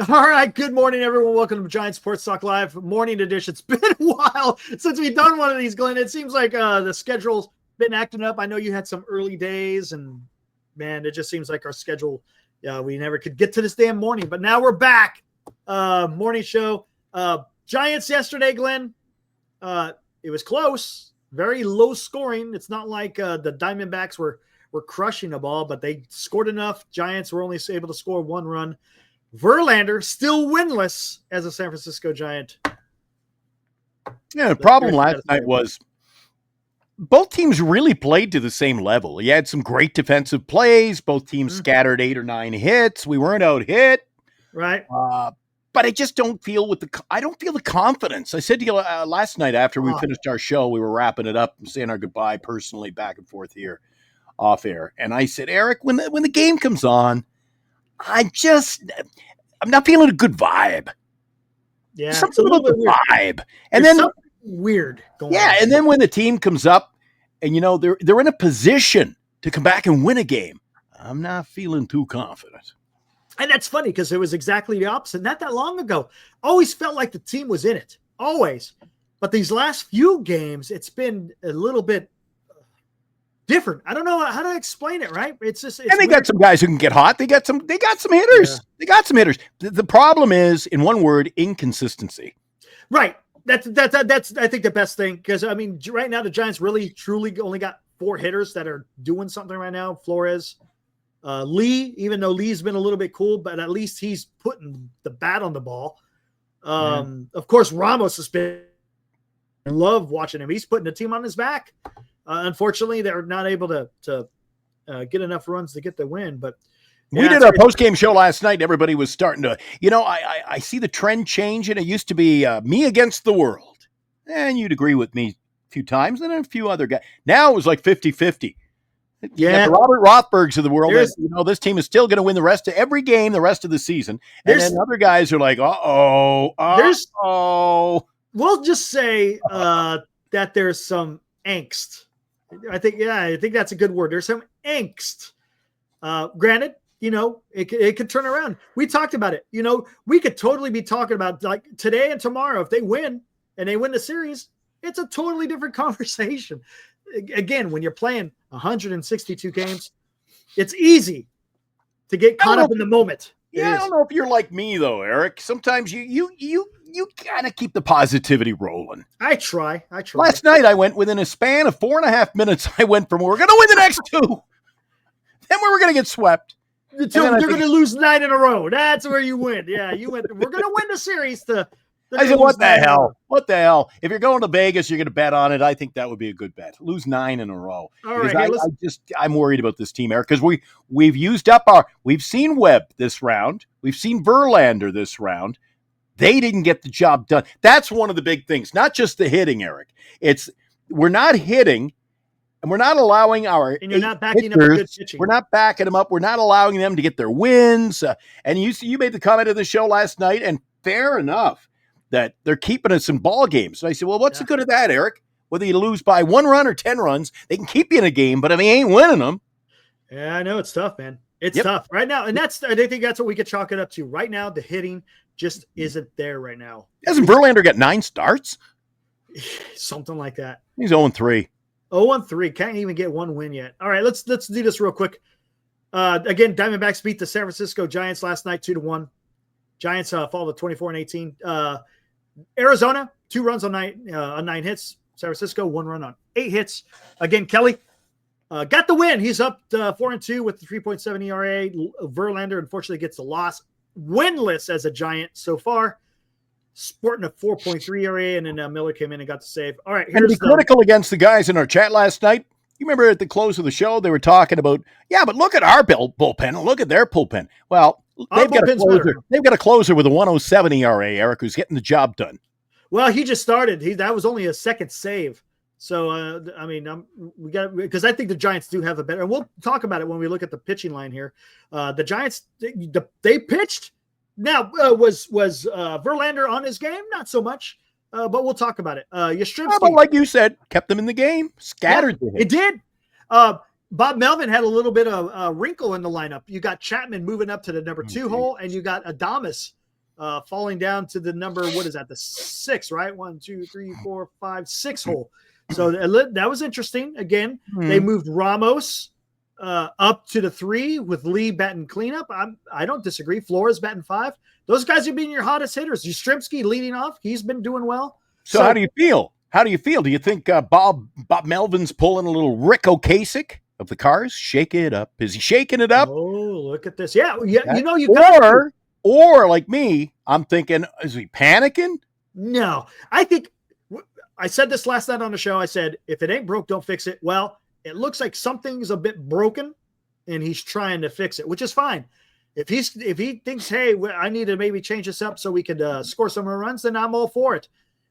All right, good morning, everyone. Welcome to Giant Sports Talk Live morning edition. It's been a while since we've done one of these, Glenn. It seems like the schedule's been acting up. I know you had some early days, and man, it just seems like our schedule, we never could get to this damn morning. But now we're back. Morning show. Giants yesterday, Glenn. It was close, very low scoring. It's not like the Diamondbacks were crushing the ball, but they scored enough. Giants were only able to score one run. Verlander still winless as a San Francisco Giant. Yeah, the problem last night was both teams really played to the same level. You had some great defensive plays. Both teams scattered 8 or 9 hits. We weren't out hit. Right. But I just don't feel I don't feel the confidence. I said to you last night after we finished our show, we were wrapping it up and saying our goodbye personally back and forth here off air. And I said, Eric, when the game comes on, I'm not feeling a good vibe. Yeah, something about the vibe. And There's then weird going on. And then when the team comes up and they're in a position to come back and win a game, I'm not feeling too confident. And that's funny because it was exactly the opposite. Not that long ago. Always felt like the team was in it. Always. But these last few games, it's been a little bit different. I don't know how to explain it, right? It's and they got some guys who can get hot. They got some hitters. Yeah. They got some hitters. The problem is, in one word, inconsistency. Right. That's I think the best thing, because I mean, right now the Giants really truly only got 4 hitters that are doing something right now. Flores, Lee, even though Lee's been a little bit cool, but at least he's putting the bat on the ball. Of course, Ramos has been. I love watching him. He's putting the team on his back. Unfortunately, they're not able to get enough runs to get the win. But we did our post-game show last night. Everybody was starting to, I see the trend change, and it used to be me against the world. And you'd agree with me a few times, and a few other guys. Now it was like 50-50. Yeah, the Robert Rothbergs of the world. This team is still going to win the rest of every game, the rest of the season. And then other guys are like, We'll just say that there's some angst. I think that's a good word. There's some angst. Granted, it could turn around. We talked about it. We could totally be talking about like today and tomorrow. If they win and they win the series, it's a totally different conversation. Again, when you're playing 162 games, it's easy to get caught up in the moment. Yeah, I don't know if you're like me though, Eric. Sometimes you gotta keep the positivity rolling. I try. Last night I went within a span of 4.5 minutes. I went from we're gonna win the next 2, then we were gonna get swept. They're gonna lose 9 in a row. That's where you win. Yeah, you went. We're gonna win the series. I said, what the hell? What the hell? If you're going to Vegas, you're going to bet on it. I think that would be a good bet. Lose 9 in a row. All right, I'm worried about this team, Eric, because we've used up we've seen Webb this round. We've seen Verlander this round. They didn't get the job done. That's one of the big things. Not just the hitting, Eric. We're not hitting, and we're not allowing our and you're not backing up a good pitching. We're not backing them up. We're not allowing them to get their wins. And you made the comment of the show last night, and fair enough, that they're keeping us in ball games. And I said, well, what's the good of that, Eric? Whether you lose by 1 run or 10 runs, they can keep you in a game, but I mean, ain't winning them. Yeah, I know it's tough, man. It's tough right now. And I think that's what we could chalk it up to. Right now, the hitting just isn't there right now. Hasn't Verlander got 9 starts? Something like that. He's 0-3. 0-3. Can't even get 1 win yet. All right, let's do this real quick. Again, Diamondbacks beat the San Francisco Giants last night 2-1. Giants fall to 24-18. Arizona, 2 runs on 9 hits. San Francisco, 1 run on 8 hits. Again, Kelly got the win. He's up 4-2 with the 3.7 ERA. Verlander, unfortunately, gets the loss. Winless as a Giant so far. Sporting a 4.3 ERA, and then Miller came in and got the save. All right, and to be critical against the guys in our chat last night, you remember at the close of the show, they were talking about, but look at our bullpen. Look at their bullpen. Well, they've got a closer. They've got a closer with a 107 ERA, Eric, who's getting the job done. Well, he just started. That was only a second save. So, we got, because I think the Giants do have a better, and we'll talk about it when we look at the pitching line here. The Giants, they pitched. Now, was Verlander on his game? Not so much, but we'll talk about it. Yastrzemski, but like you said, kept them in the game, scattered the hit. It did. Bob Melvin had a little bit of wrinkle in the lineup. You got Chapman moving up to the number 2 hole, and you got Adames falling down to the number, what is that? The 6, right? 1, 2, 3, 4, 5, 6 hole. So that was interesting. Again, they moved Ramos up to the 3 with Lee batting cleanup. I don't disagree. Flores batting 5. Those guys have been your hottest hitters. Yastrzemski leading off. He's been doing well. So how do you feel? How do you feel? Do you think Bob Melvin's pulling a little Rick Ocasek of the Cars? Shake it up. Is he shaking it up? Oh, look at this. Yeah. You got or like me, I'm thinking, is he panicking? No. I think I said this last night on the show. I said, if it ain't broke, don't fix it. Well, it looks like something's a bit broken and he's trying to fix it, which is fine. If he thinks, hey, I need to maybe change this up so we could score some more runs, then I'm all for it.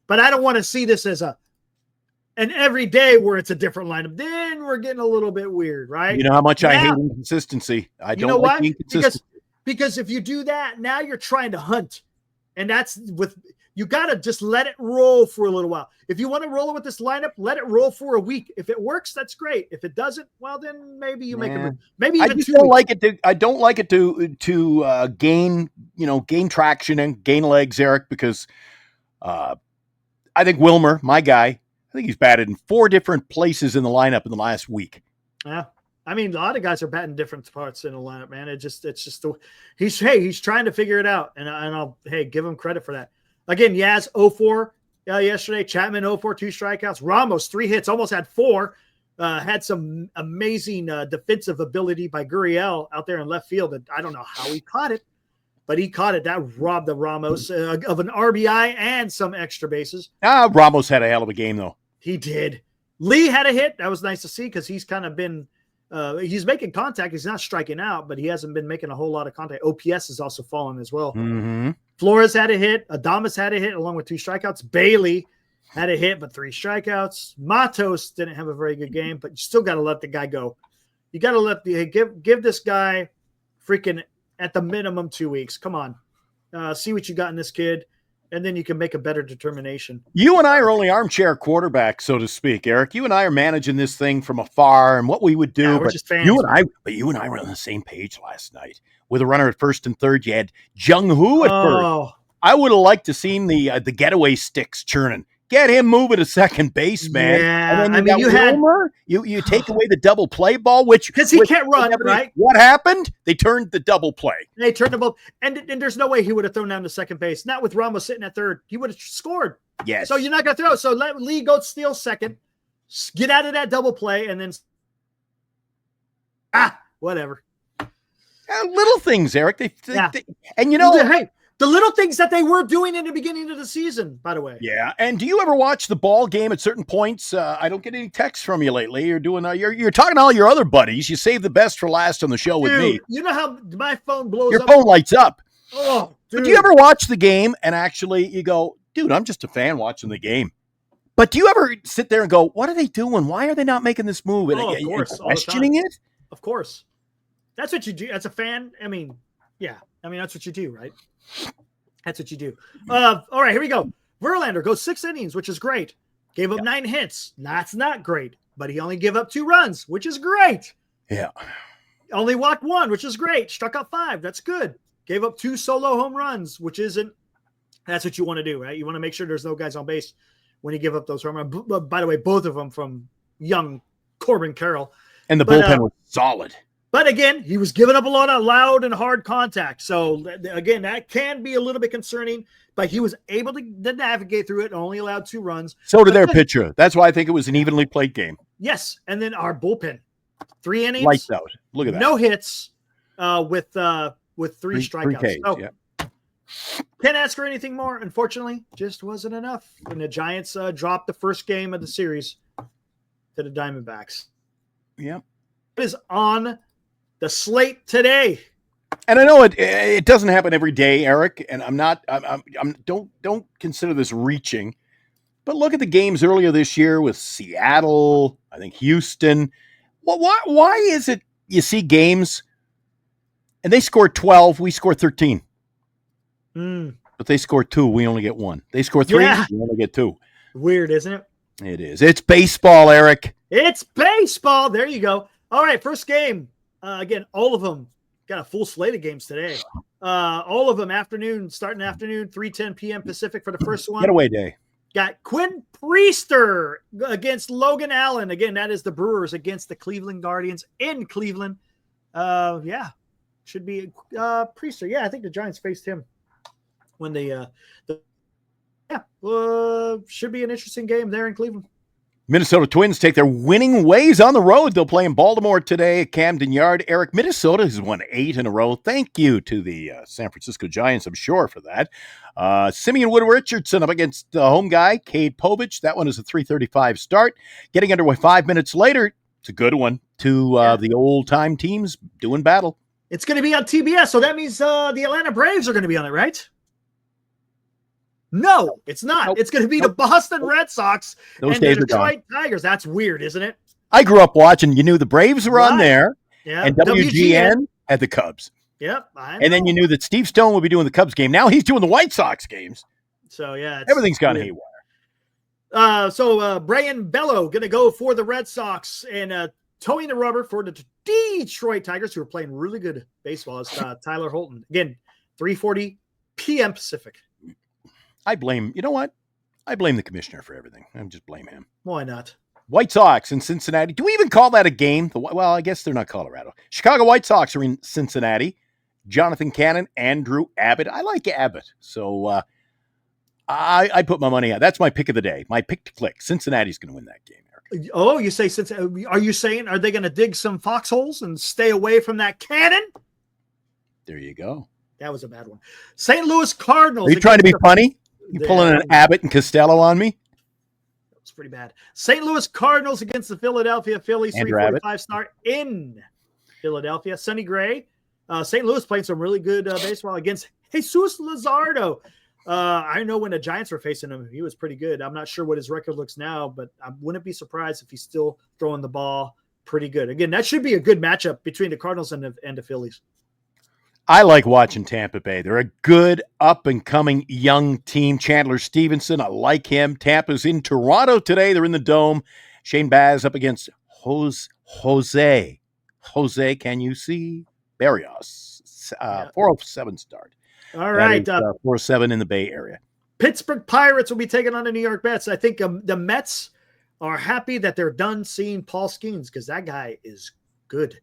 But I don't want to see this as an every day where it's a different lineup. Then we're getting a little bit weird, right? You know how much I hate inconsistency. I don't like inconsistency. Because if you do that, now you're trying to hunt. And that's you got to just let it roll for a little while. If you want to roll it with this lineup, let it roll for a week. If it works, that's great. If it doesn't, well, then maybe you make a move. Maybe even I just don't like it. I don't like it to gain traction and gain legs, Eric, because I think Wilmer, my guy, I think he's batted in 4 different places in the lineup in the last week. Yeah. I mean, a lot of guys are batting different parts in the lineup, man. It's just he's trying to figure it out, and I'll give him credit for that. Again, Yaz 0-4 yesterday. Chapman 0-4, 2 strikeouts. Ramos 3 hits, almost had 4. Had some amazing defensive ability by Gurriel out there in left field. And I don't know how he caught it, but he caught it. That robbed the Ramos of an RBI and some extra bases. Ramos had a hell of a game, though. He did. Lee had a hit. That was nice to see because he's kind of been he's making contact. He's not striking out, but he hasn't been making a whole lot of contact. OPS has also fallen as well. Mm-hmm. Flores had a hit. Adames had a hit along with 2 strikeouts. Bailey had a hit, but 3 strikeouts. Matos didn't have a very good game, but you still got to let the guy go. You got to give this guy freaking at the minimum 2 weeks. Come on. See what you got in this kid, and then you can make a better determination. You and I are only armchair quarterbacks, so to speak, Eric. You and I are managing this thing from afar and what we would do. Yeah, we're just fans. You and I were on the same page last night. With a runner at first and third, you had Jung Hoo at first. I would have liked to seen the getaway sticks churning. Get him moving to second base, man. Yeah, and then you take away the double play ball, because he can't run, right? What happened? They turned the double play. They turned the ball, and there's no way he would have thrown down to second base. Not with Ramos sitting at third. He would have scored. Yes. So you're not going to throw. So let Lee go steal second, get out of that double play, and then whatever. Little things, Eric. And the little things that they were doing in the beginning of the season, by the way. Yeah. And do you ever watch the ball game at certain points? I don't get any texts from you lately. You're doing you're talking to all your other buddies. You save the best for last on the show with me. You know how my phone blows your up? Your phone lights up. Oh, dude. But do you ever watch the game and actually you go, dude, I'm just a fan watching the game. But do you ever sit there and go, what are they doing? Why are they not making this move? And of course, questioning it? Of course. That's what you do as a fan. I mean, yeah. I mean, that's what you do, right? That's what you do. All right, here we go. Verlander goes 6 innings, which is great. Gave up 9 hits. That's not great. But he only gave up 2 runs, which is great. Yeah. Only walked 1, which is great. Struck out 5. That's good. Gave up 2 solo home runs, which isn't. That's what you want to do, right? You want to make sure there's no guys on base when you give up those home runs. By the way, both of them from young Corbin Carroll. And the bullpen was solid. But again, he was giving up a lot of loud and hard contact. So again, that can be a little bit concerning, but he was able to navigate through it and only allowed 2 runs. So did their pitcher. That's why I think it was an evenly played game. Yes. And then our bullpen, 3 innings. Lights out. Look at that. No hits with 3 strikeouts. So, can't ask for anything more. Unfortunately, just wasn't enough. And the Giants dropped the first game of the series to the Diamondbacks. Yep. It is on the slate today. And I know it doesn't happen every day, Eric, and don't consider this reaching. But look at the games earlier this year with Seattle, I think Houston. Well, why is it you see games and they scored 12, we score 13. But they score 2, we only get 1. They score 3, we only get 2. Weird, isn't it? It is. It's baseball, Eric. It's baseball. There you go. All right, first game. Again, all of them got a full slate of games today. All of them starting afternoon, 3:10 p.m. Pacific for the first one. Getaway day. Got Quinn Priester against Logan Allen. Again, that is the Brewers against the Cleveland Guardians in Cleveland. Should be Priester. Yeah, I think the Giants faced him when should be an interesting game there in Cleveland. Minnesota Twins take their winning ways on the road. They'll play in Baltimore today at Camden Yard. Eric, Minnesota has won 8 in a row. Thank you to the San Francisco Giants, I'm sure, for that. Simeon Wood-Richardson up against the home guy, Cade Povich. That one is a 3:35 start. Getting underway 5 minutes later. It's a good one. Two the old-time teams doing battle. It's going to be on TBS, so that means the Atlanta Braves are going to be on it, right? No, it's not. Nope. It's going to be the Boston Red Sox Those and the days are Detroit Tigers. That's weird, isn't it? I grew up watching. You knew the Braves were on there, yeah. and WGN had the Cubs. Yep. And then you knew that Steve Stone would be doing the Cubs game. Now he's doing the White Sox games. So, yeah. Everything's gone haywire. Brian Bello going to go for the Red Sox and towing the rubber for the Detroit Tigers, who are playing really good baseball. It's Tyler Holton. Again, 3:40 p.m. Pacific. I blame the commissioner for everything. I just blame him. Why not? White Sox in Cincinnati. Do we even call that a game? Well, I guess they're not Colorado. Chicago White Sox are in Cincinnati. Jonathan Cannon, Andrew Abbott. I like Abbott. So I put my money on. That's my pick of the day. My pick to click. Cincinnati's going to win that game, Eric. Oh, you say Cincinnati. Are you saying, are they going to dig some foxholes and stay away from that cannon? There you go. That was a bad one. St. Louis Cardinals. Are you trying to be funny? You pulling an Abbott and Costello on me? That was pretty bad. St. Louis Cardinals against the Philadelphia Phillies. 3:45 start in Philadelphia. Sonny Gray. St. Louis playing some really good baseball against Jesus Luzardo. I know when the Giants were facing him, he was pretty good. I'm not sure what his record looks now, but I wouldn't be surprised if he's still throwing the ball pretty good. Again, that should be a good matchup between the Cardinals and the Phillies. I like watching Tampa Bay. They're a good up-and-coming young team. Chandler Stevenson, I like him. Tampa's in Toronto today. They're in the Dome. Shane Baz up against Jose. Jose, can you see? Barrios. 4:07 start. All right. 4:07 in the Bay Area. Pittsburgh Pirates will be taking on the New York Mets. I think the Mets are happy that they're done seeing Paul Skeens because that guy is good.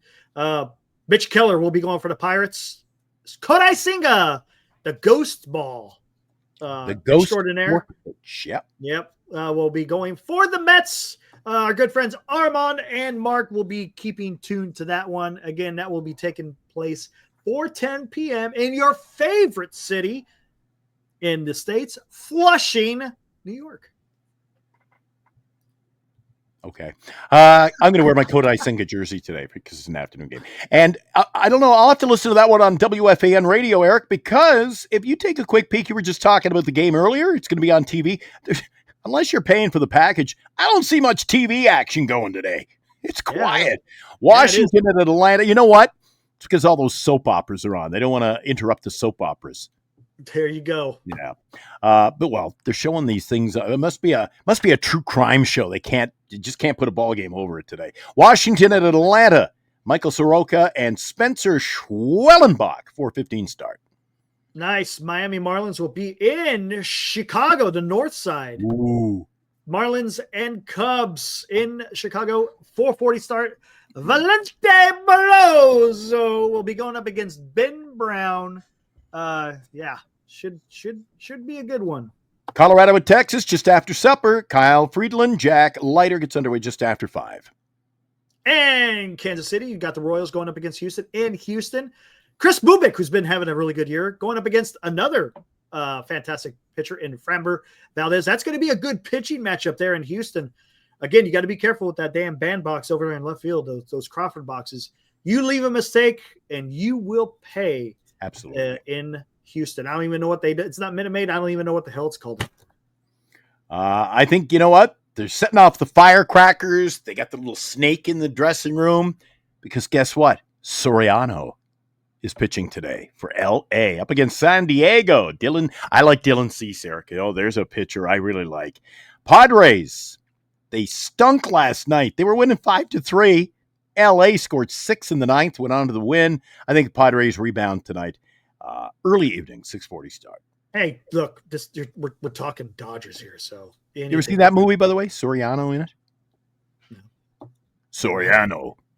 Mitch Keller will be going for the Pirates. Kodai Senga, the ghost ball. The ghost extraordinaire. Yep. Will be going for the Mets. Our good friends Armand and Mark will be keeping tuned to that one. Again, that will be taking place 4:10 p.m. in your favorite city in the States, Flushing, New York. Okay. I'm going to wear my Kodai Senga jersey today because it's an afternoon game. And I don't know. I'll have to listen to that one on WFAN radio, Eric, because if you take a quick peek, you were just talking about the game earlier. It's going to be on TV. Unless you're paying for the package, I don't see much TV action going today. It's quiet. Washington and Atlanta. You know what? It's because all those soap operas are on. They don't want to interrupt the soap operas. There you go. Yeah. But they're showing these things. It must be a true crime show. You just can't put a ball game over it today. Washington at Atlanta. Michael Soroka and Spencer Schwellenbach, 4:15 start. Nice. Miami Marlins will be in Chicago, the north side. Ooh. Marlins and Cubs in Chicago, 4:40 start. Valente Barroso will be going up against Ben Brown. Should be a good one. Colorado at Texas just after supper. Kyle Friedland, Jack Leiter gets underway just after 5. And Kansas City, you got the Royals going up against Houston. In Houston, Chris Bubik, who's been having a really good year, going up against another fantastic pitcher in Framber Valdez. That's going to be a good pitching matchup there in Houston. Again, you got to be careful with that damn bandbox over there in left field, those Crawford boxes. You leave a mistake, and you will pay. Absolutely. In Houston. I don't even know what they did. It's not Minute Maid. I don't even know what the hell it's called. I think, you know what? They're setting off the firecrackers. They got the little snake in the dressing room because guess what? Soriano is pitching today for L.A. up against San Diego. I like Dylan Cease, Eric. There's a pitcher I really like. Padres, they stunk last night. They were winning 5-3, LA scored 6 in the ninth, went on to the win. I think the Padres rebound tonight. Early evening, 6:40 start. Hey, look, we're talking Dodgers here, so You ever see that movie, by the way? Soriano in it? No.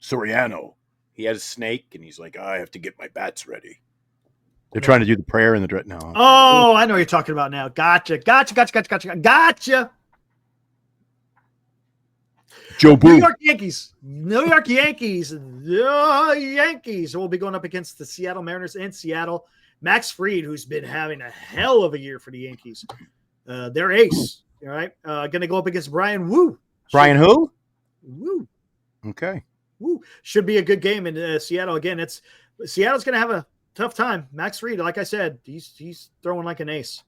Soriano. He had a snake, and he's like, I have to get my bats ready. They're trying to do the prayer in the dread. No. Oh, I know what you're talking about now. Gotcha. Joe Boo. New York Yankees. The Yankees will be going up against the Seattle Mariners in Seattle. Max Fried, who's been having a hell of a year for the Yankees. Their ace. All right. Going to go up against Brian Wu. Brian who? Wu. Okay. Wu. Should be a good game in Seattle. Again, Seattle's going to have a tough time. Max Fried, like I said, he's throwing like an ace.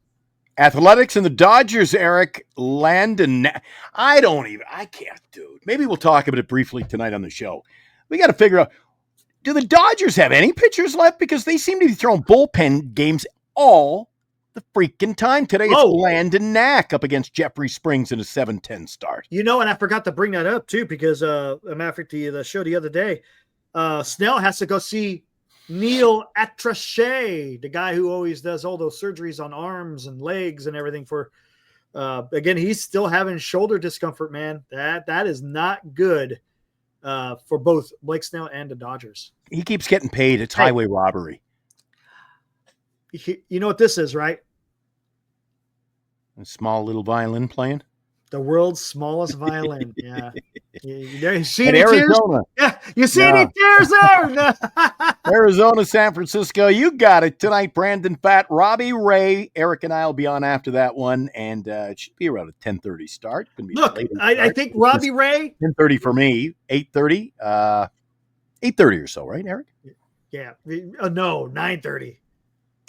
Athletics and the Dodgers, Eric Landon. I can't, dude. Maybe we'll talk about it briefly tonight on the show. We got to figure out, do the Dodgers have any pitchers left? Because they seem to be throwing bullpen games all the freaking time. Today it's Landon Knack up against Jeffrey Springs in a 7-10 start. And I forgot to bring that up too, because after the show the other day, Snell has to go see Neil Atrache, the guy who always does all those surgeries on arms and legs and everything for again, he's still having shoulder discomfort, man. That is not good for both Blake Snell and the Dodgers. He keeps getting paid. It's highway robbery. You know what this is, right? A small little violin playing. The world's smallest violin. Yeah. You see in any Arizona. tears? Yeah. You see any tears there? Arizona, San Francisco. You got it tonight. Brandon Fatt, Robbie Ray. Eric and I will be on after that one. And it should be around a 10:30 start. Look, I think Robbie Ray. 10:30 for me. 8:30. 8:30 or so, right, Eric? Yeah. No, 9:30.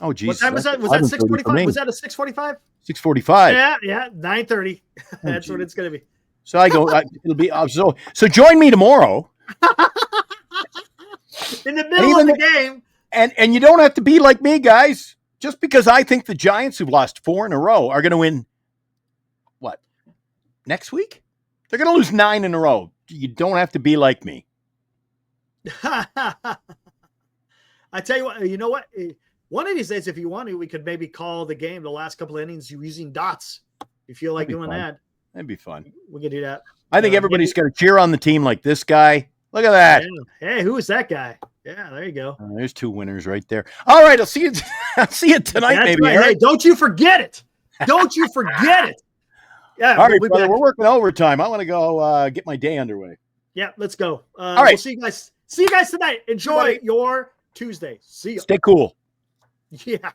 Oh, geez. What time was that? Was that 6:45? Was that a 6:45? 6:45. Yeah, 9:30. That's what it's going to be. So it'll be so join me tomorrow. In the middle of the game. And you don't have to be like me, guys. Just because I think the Giants, who've lost 4 in a row, are going to win, what, next week? They're going to lose 9 in a row. You don't have to be like me. I tell you what, you know what? One of these days, if you want to, we could maybe call the game the last couple of innings using dots. You feel like doing that? That'd be fun. We could do that. I think everybody's got to cheer on the team like this guy. Look at that. Yeah. Hey, who is that guy? Yeah, there you go. There's 2 winners right there. All right, I'll see you. I'll see you tonight, That's maybe. Right. Hey, don't you forget it. Don't you forget it. Yeah. All right, brother, we're working overtime. I want to go get my day underway. Yeah, let's go. All right. We'll see you guys. See you guys tonight. Enjoy your Tuesday. See you. Stay cool. Yeah.